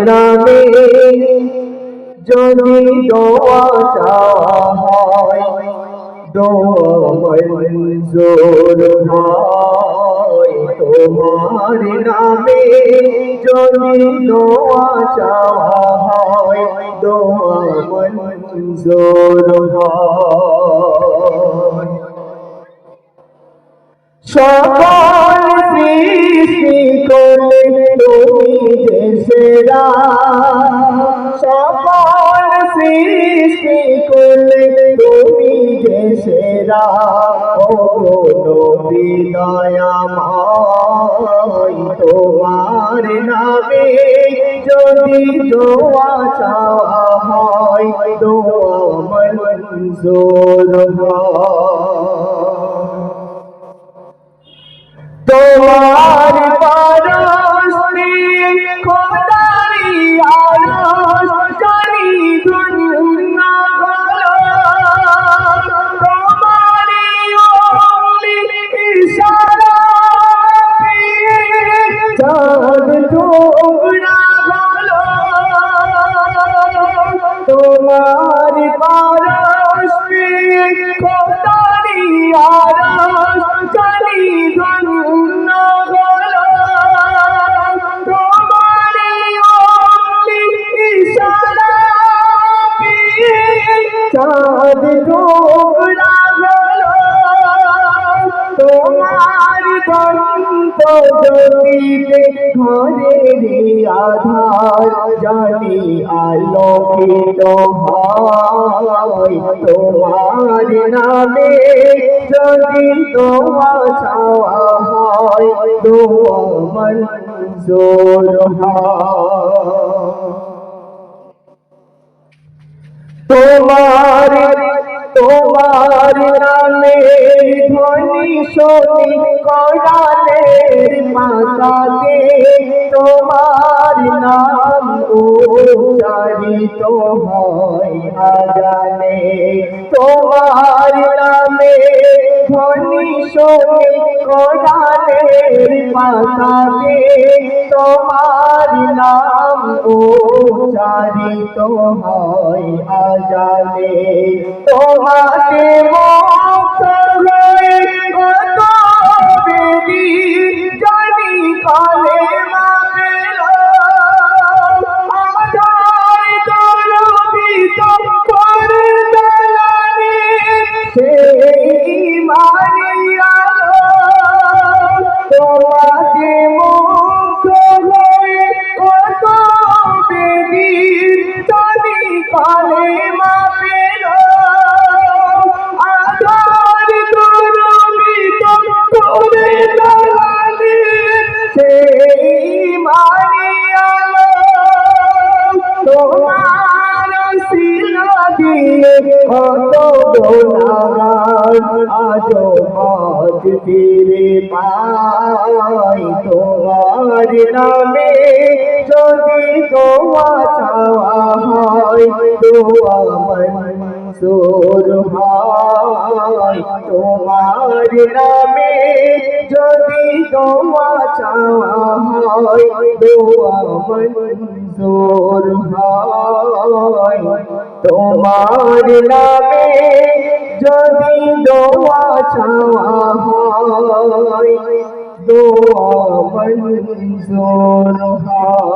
নামে যদি দোয়া চাওয়া হয় দোয়া মঞ্জুর হয়। তোমার নামে যদি দোয়া চাওয়া হয় দোয়া মঞ্জুর হয়। সকল সৃষ্টি করলে তুমি যে সেরা, সকল সৃষ্টি করলে তুমি যে সেরা। ও নবী দয়াময় তোমার নামে যদি দোয়া চাওয়া হয় দোয়া মঞ্জুর হয়। তোমার পরশে খোদারি আরশ জানি দুনিয়া হলো, তোমারি অমলি ইশারাতে চাঁদ টুকরা হলো। তোমার পরশে খোদারি আরশ জানি দুনিয়া হলো, তোমারি অমলি ইশারাতে চাঁদ টুকরা হলো। তোমার দন্ত জ্যোতিতে ঘরের আধার জানি আলোকিত হয়। তোমার নামে যদি দোয়া চাওয়া হয় দোয়া মঞ্জুর হয়। তোমার নামে ধ্বনি শুনি কোরআনের পাতাতে, তোমার নাম উচ্চারিত হয় আজানে। তোমার নামে ধ্বনি শুনি কোরআনের পাতাতে, তোমার নাম উচ্চারিত হয় আজানে। তোমাকে মুক্ত হয়ে কত বেদি জানি কালেমা পেল, আধার কলবিত করে দালানে সেই ইমানি আলো। তোমাকে মুক্ত হয়ে কত বেদি জানি কালেমা পেল, আধার কলবিত করে দালানে সেই ইমানি আলো। তোমার সিলা দিয়ে কত গুনাহগার আজো মাঝ ফিরে পায়। তোমার নামে যদি দোয়া চাওয়া হয় দোয়া মঞ্জুর হয়। তোমার নামে যদি দোয়া চাওয়া হয় দোয়া মঞ্জুর হয়। তোমার নামে যদি দোয়া চাওয়া হয় দোয়া মঞ্জুর হয়।